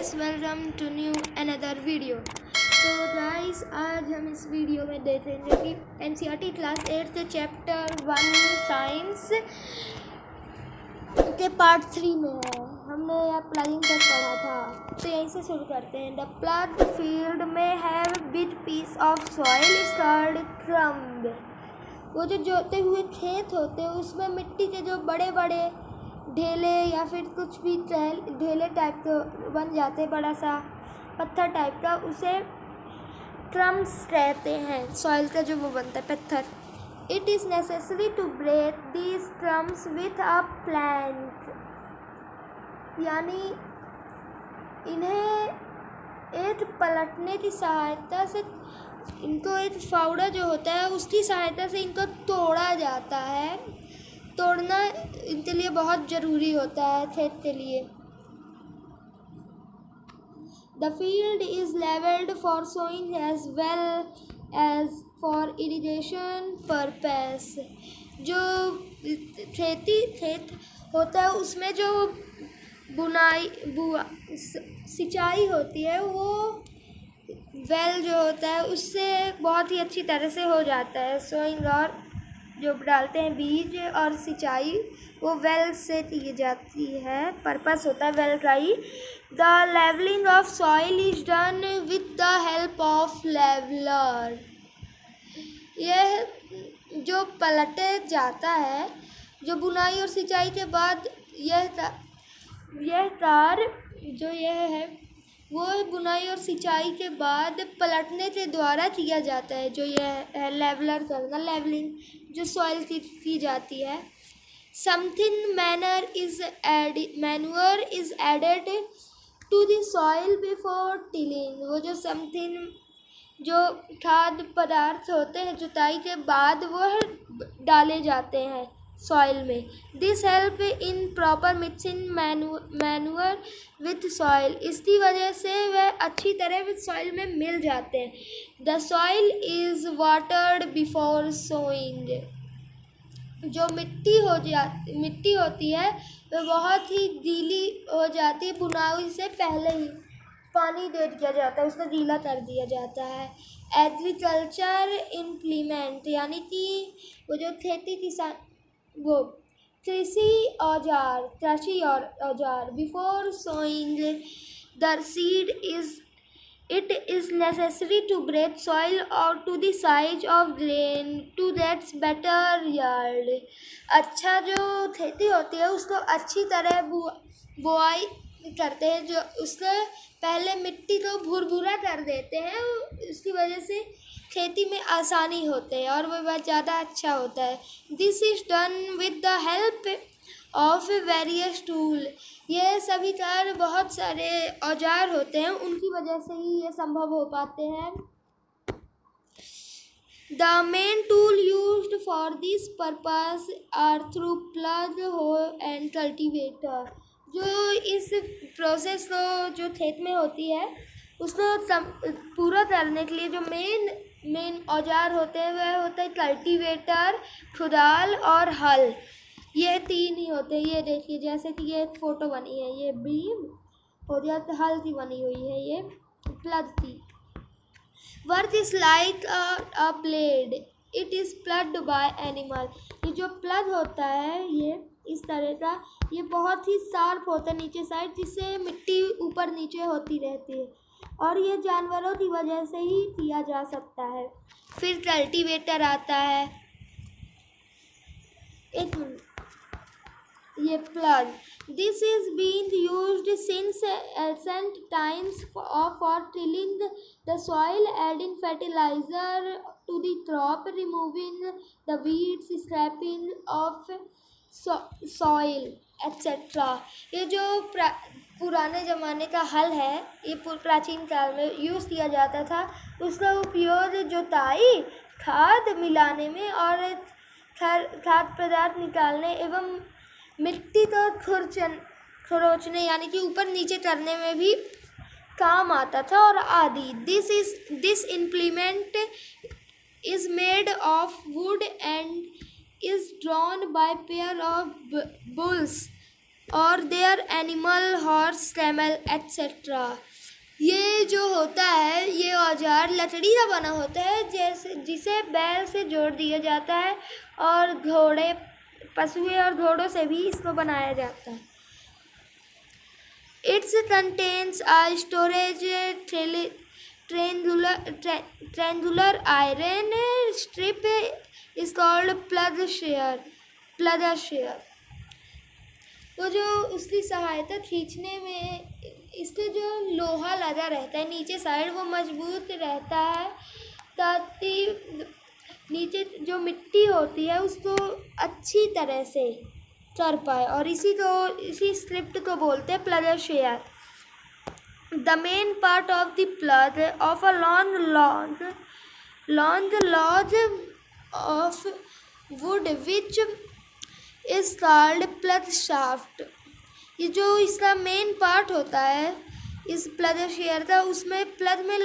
Guys, welcome to new another video. तो guys, आज हम इस वीडियो में देखेंगे कि एनसीईआरटी क्लास 8 चैप्टर 1 साइंस के पार्ट 3 में है। हमने यह प्लगिंग तक पढ़ा था, तो यहीं से शुरू करते हैं। The plough field may have big piece of soil is called crumb. वो जो जोते हुए खेत होते हैं उसमें मिट्टी के जो बड़े बड़े ढेले या फिर कुछ भी ढेले टाइप के बन जाते, बड़ा सा पत्थर टाइप का, उसे क्रम्स कहते हैं। सॉइल का जो वो बनता है पत्थर। It is necessary to break these crumbs with a plank, यानी इन्हें एक पलटने की सहायता से, इनको एक फावड़ा जो होता है उसकी सहायता से इनको तोड़ा जाता है। तोड़ना इनके लिए बहुत ज़रूरी होता है खेत के लिए। The field is levelled for sowing as well as for irrigation purpose. जो खेत होता है उसमें जो सिंचाई होती है वो वेल जो होता है उससे बहुत ही अच्छी तरह से हो जाता है। सोइंग और जो डालते हैं बीज और सिंचाई वो वेल से की जाती है, पर्पस होता है वेल का ही। The levelling of soil is done with the help of leveller. यह जो पलटे जाता है, जो बुनाई और सिंचाई के बाद यह कार्य जो यह है वो बुनाई और सिंचाई के बाद पलटने के द्वारा किया जाता है। जो यह है लेवलर करना, लेवलिंग जो सॉइल की जाती है। Something manure is added to the soil before tilling. वो जो समथिंग जो खाद्य पदार्थ होते हैं जुताई के बाद वो डाले जाते हैं सॉइल में। This help in proper mixing manure with soil. इसकी वजह से वह अच्छी तरह विथ सॉइल में मिल जाते हैं। The soil is watered before sowing. जो मिट्टी होती है वह बहुत ही गीली हो जाती है, बुनाई से पहले ही पानी दे दिया जाता है, उसको गीला कर दिया जाता है। एग्रीकल्चर इम्प्लीमेंट, यानी कि वो जो कृषि औजार before sowing the seed it is necessary to break soil out to the size of grain to get better yield। अच्छा जो खेती होती है उसको अच्छी तरह बुआई करते हैं, जो उससे पहले मिट्टी को भुरभुरा कर देते हैं, उसकी वजह से खेती में आसानी होती है और वह बहुत ज़्यादा अच्छा होता है। This is done with the help of various tool. ये सभी कार्य बहुत सारे औजार होते हैं, उनकी वजह से ही ये संभव हो पाते हैं। The main tool used for this purpose are through plough hole and cultivator. जो इस प्रोसेस को जो खेत में होती है उसको पूरा करने के लिए जो मेन औजार होते हैं वह होता है कल्टीवेटर, खुदाल और हल। ये तीन ही होते हैं। ये देखिए, जैसे कि ये एक फ़ोटो बनी है, ये बीम और यह हल की बनी हुई है, ये प्लग की। Work is like a blade, it is ploughed by animal. ये जो प्लग होता है ये इस तरह का, ये बहुत ही शार्प होता है नीचे साइड, जिससे मिट्टी ऊपर नीचे होती रहती है और ये जानवरों की वजह से ही किया जा सकता है। फिर कल्टीवेटर आता है, एक मिनट, ये plough. This is been used since ancient times for tilling the soil, adding fertiliser to the crop, removing the weeds, scraping off soil etcetera. ये जो पुराने ज़माने का हल है, ये प्राचीन काल में यूज़ किया जाता था। उसका उपयोग जुताई, खाद मिलाने में और खाद्य पदार्थ निकालने एवं मिट्टी को खुरचने यानी कि ऊपर नीचे करने में भी काम आता था और आदि। This implement is made of wood and is drawn by pair of bulls और their animal, horse, camel etcetera. ये जो होता है ये औजार लकड़ी का बना होता है, जैसे जिसे बैल से जोड़ दिया जाता है और घोड़े, पशुएं और घोड़ों से भी इसको बनाया जाता है। It contains a storage triangular iron strip is called plugshare. तो जो उसकी सहायता खींचने में, इसके जो लोहा लगा रहता है नीचे साइड वो मजबूत रहता है, ताकि नीचे जो मिट्टी होती है उसको अच्छी तरह से कर पाए, और इसी स्क्रिप्ट को बोलते हैं ploughshare. The main part of the plough of a long log of wood which is called plough shaft. ये जो इसका मेन पार्ट होता है इस प्लगशेयर का, उसमें प्लग में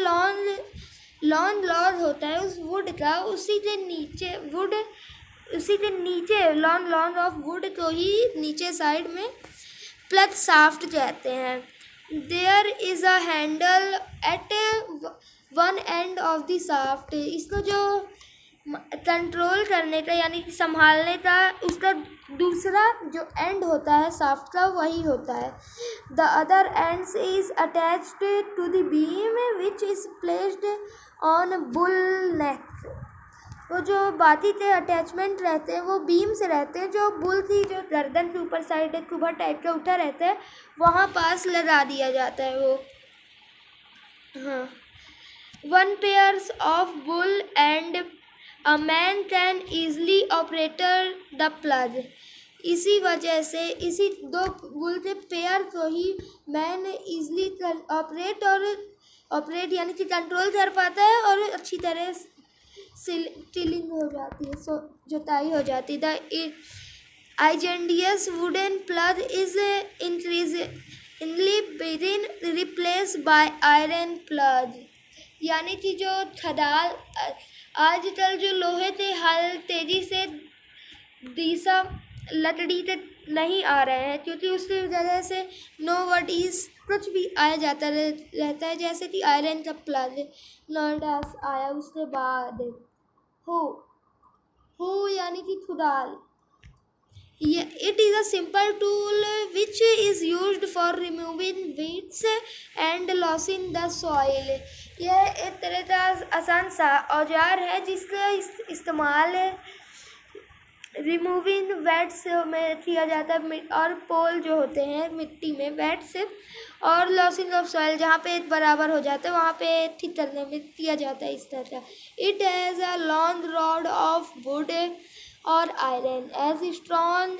लॉन्ग होता है उस वुड का, उसी के नीचे लॉन्ग ऑफ वुड को ही नीचे साइड में प्लग शाफ्ट कहते हैं। There is a handle at one end of the shaft. इसको जो कंट्रोल करने का यानी कि संभालने का उसका दूसरा जो एंड होता है शाफ्ट का वही होता है। The other ends is attached to the beam which is placed on bull neck. वो जो बाकी के अटैचमेंट रहते हैं वो बीम से रहते हैं, जो बुल की जो गर्दन के ऊपर साइड एक कुबा टाइप का उठा रहता है वहाँ पास लगा दिया जाता है वो। हाँ, 1 pairs of bull and a man can easily operate the plug। इसी वजह से इसी 2 बुल के पेयर को ही मैन इजली ऑपरेट यानी कि कंट्रोल कर पाता है और अच्छी तरह टिलिंग हो जाती है, जुताई हो जाती है। The Igendius wooden plug is increasingly being replaced by iron plug। यानी कि जो खदाल आजकल जो लोहे के हल तेजी से दिशा लकड़ी के नहीं आ रहे हैं, क्योंकि उसकी वजह से नोवडीज कुछ भी आया जाता रहता है, जैसे कि आयरन का प्लग नोडास आया उसके बाद हो यानी कि खुदाल। It is a simple tool which is used for removing weeds and lossing the soil। यह एक तरह का आसान सा औजार है जिसका इस्तेमाल रिमूविंग वेट्स में किया जाता है, और पोल जो होते हैं मिट्टी में वेट्स और लॉसिंग ऑफ सॉइल जहाँ पे बराबर हो जाता है वहाँ पे ठीक करने में किया जाता है इस तरह का। It has a long rod of would or iron as strong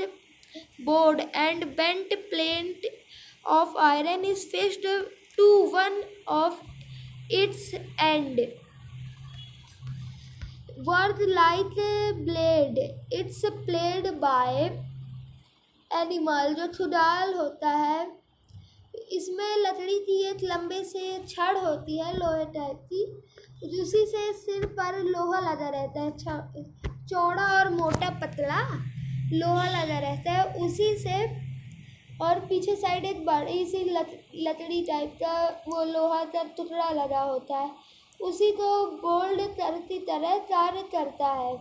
board and bent plate of iron is fixed to one of its end। Work like a blade, it's played by animal। जो खुदाल होता है इसमें लकड़ी की एक लंबे से छड़ होती है लोहे टाइप की, उसी से सिर पर लोहा लगा रहता है, चौड़ा और मोटा पतला लोहा लगा रहता है उसी से, और पीछे साइड एक बड़ी सी लकड़ी टाइप का वो लोहा का टुकड़ा लगा होता है, उसी को बोल्ड करती तरह कार्य करता है।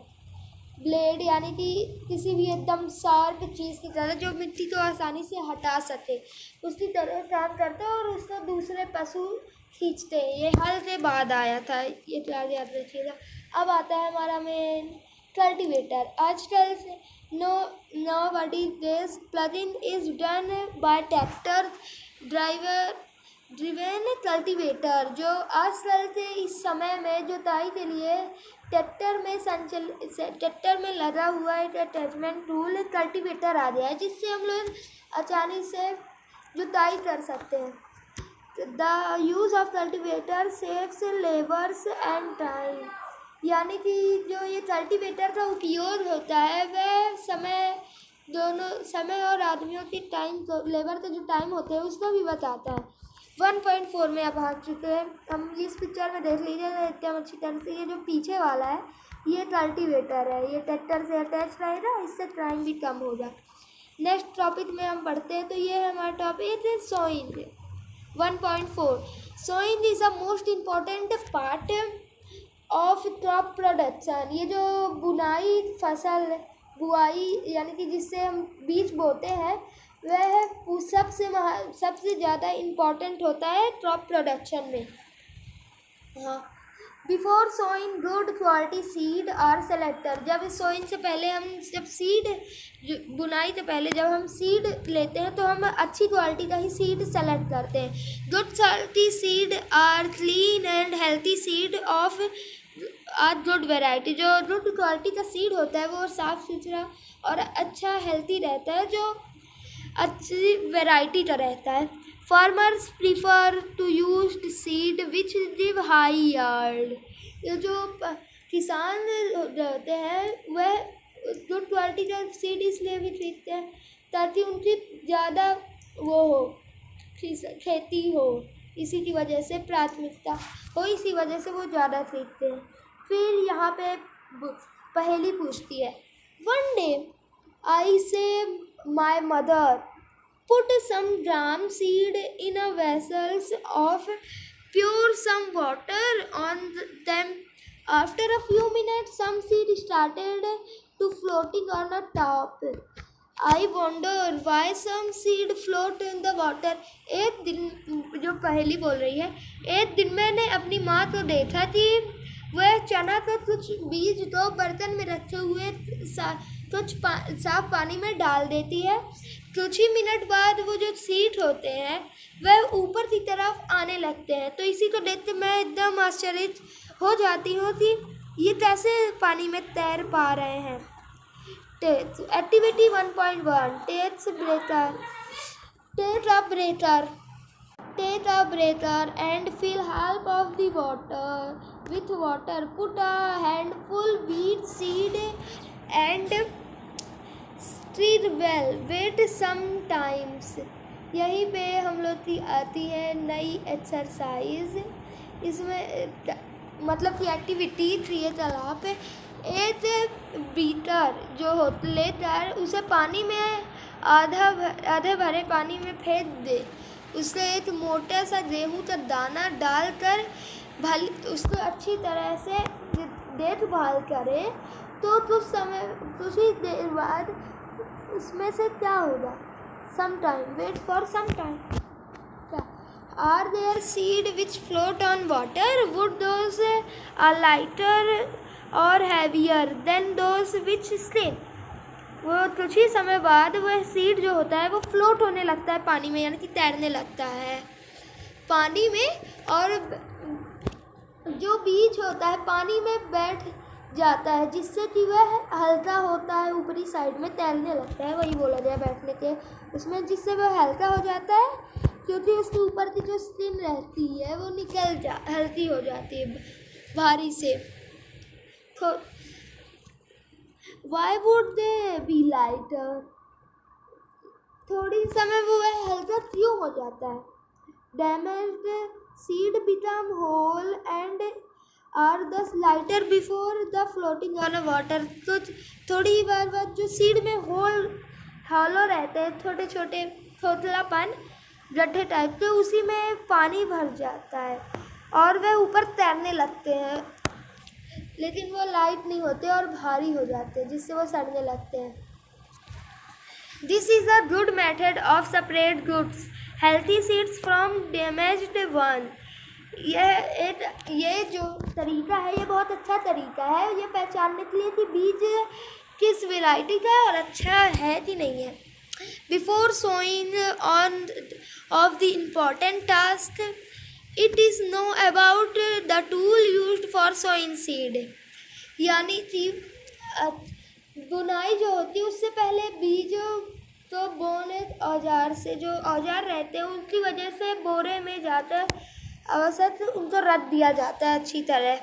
ब्लेड यानी कि किसी भी एकदम शार्प चीज़ की तरह जो मिट्टी को आसानी से हटा सके उसकी तरह काम करता है, और उसको दूसरे पशु खींचते हैं। ये हल के बाद आया था, ये याद रखिएगा। अब आता है हमारा मेन कल्टीवेटर। आजकल nowadays plugging is done by tractor driven cultivator, जो आजकल के इस समय में जुताई के लिए ट्रैक्टर में लगा हुआ एक अटैचमेंट टूल कल्टीवेटर आ गया है, जिससे हम लोग आसानी से जुताई कर सकते हैं। The use of cultivator saves labours and time. यानी कि जो ये कल्टीवेटर का उपयोग होता है वह समय और आदमियों के टाइम को, लेबर का जो टाइम होता है उसको भी बताता है। 1.4 में अब आ चुके हैं हम। इस पिक्चर में देख लीजिए एकदम अच्छी तरह से, ये जो पीछे वाला है ये कल्टीवेटर है, ये ट्रैक्टर से अटैच रहेगा, इससे टाइम भी कम होगा। नेक्स्ट टॉपिक में हम पढ़ते हैं, तो ये है हमारा topic sowing 1.4। Sowing is the most important part of crop production. ये जो बुनाई, फसल बुआई यानी कि जिससे हम बीज बोते हैं, वह सबसे ज़्यादा इम्पॉर्टेंट होता है क्रॉप प्रोडक्शन में। हाँ, before sowing good quality seed are selected. जब सोइंग से पहले हम बुनाई से पहले जब हम सीड लेते हैं तो हम अच्छी क्वालिटी का ही सीड सेलेक्ट करते हैं। Good quality seed are clean and healthy seed of good variety. जो गुड क्वालिटी का सीड होता है वो साफ़ सुथरा और अच्छा हेल्थी रहता है, जो अच्छी वैरायटी का रहता है। Farmers prefer to use seed which give high yield. ये जो किसान रहते हैं वह गुड क्वालिटी का सीड इसलिए भी खरीदते हैं ताकि उनकी ज़्यादा वो हो, खेती हो, इसी की वजह से प्राथमिकता हो, इसी वजह से वो ज़्यादा खरीदते हैं। फिर यहाँ पे पहेली पूछती है, वन डे आई से my mother put some gram seed in a vessels of pour some water on them. After a few minutes some seed started to floating on the top. I wonder why some seed float in the water. एक दिन, जो पहेली बोल रही है, एक दिन मैंने अपनी माँ को देखा कि वह चना का कुछ बीज दो बर्तन में रखे हुए कुछ साफ पानी में डाल देती है। कुछ ही मिनट बाद वो जो सीड होते हैं वह ऊपर की तरफ आने लगते हैं। तो इसी को देखते मैं एकदम आश्चर्यचकित हो जाती हूँ कि ये कैसे पानी में तैर पा रहे हैं। Activity 1.1 Take a breather and fill half of the water with water. Put a handful wheat seed and stir well. Wait some times. यहीं पे हम लोग की आती है नई एक्सरसाइज। इसमें मतलब कि एक्टिविटी 3 तालाब पे एक बीटर जो लेकर उसे पानी में आधे भरे पानी में फेंक दे। उससे एक मोटा सा गेहूँ का दाना डालकर उसको अच्छी तरह से देखभाल करे, तो कुछ ही देर बाद उसमें से क्या होगा? Sometime. Wait for some time. Are there seed which float on water? Would those are lighter or heavier than those which sink? वो कुछ ही समय बाद वह सीड जो होता है वो फ्लोट होने लगता है पानी में, यानी कि तैरने लगता है पानी में, और जो बीज होता है पानी में बैठ जाता है, जिससे कि वह हल्का होता है, ऊपरी साइड में तैरने लगता है। वही बोला जाए बैठने के उसमें, जिससे वह हल्का हो जाता है क्योंकि उसके ऊपर की जो स्किन रहती है वो हल्की हो जाती है भारी से। तो Why would they be lighter? थोड़ी समय वो वह हल्का क्यों हो जाता है? Damaged seed become whole and are thus lighter before the floating on a water. तो थोड़ी बार बाद जो सीड में हॉलो रहते हैं, छोटे छोटे खोखलापन गड्ढे टाइप के, उसी में पानी भर जाता है और वह ऊपर तैरने लगते हैं, लेकिन वो लाइट नहीं होते और भारी हो जाते हैं, जिससे वो सड़ने लगते हैं। This is a good method of separate goods healthy seeds from damaged one. ये जो तरीका है ये बहुत अच्छा तरीका है ये पहचानने के लिए कि बीज किस वैरायटी का है और अच्छा है कि नहीं है। Before sowing one of the important task it is know about the tool used for sowing seed. यानी कि बुनाई जो होती है उससे पहले बीज तो बोने औजार से, जो औजार रहते हैं उनकी वजह से बोरे में जाकर अवसर उनको रख दिया जाता है अच्छी तरह।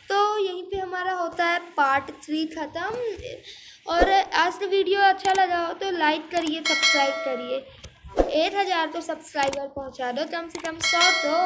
तो यहीं पे हमारा होता है पार्ट 3 ख़त्म। और आज का वीडियो अच्छा लगा हो तो लाइक करिए, सब्सक्राइब करिए। 1000 तो सब्सक्राइबर पहुंचा दो, कम से कम 100 तो।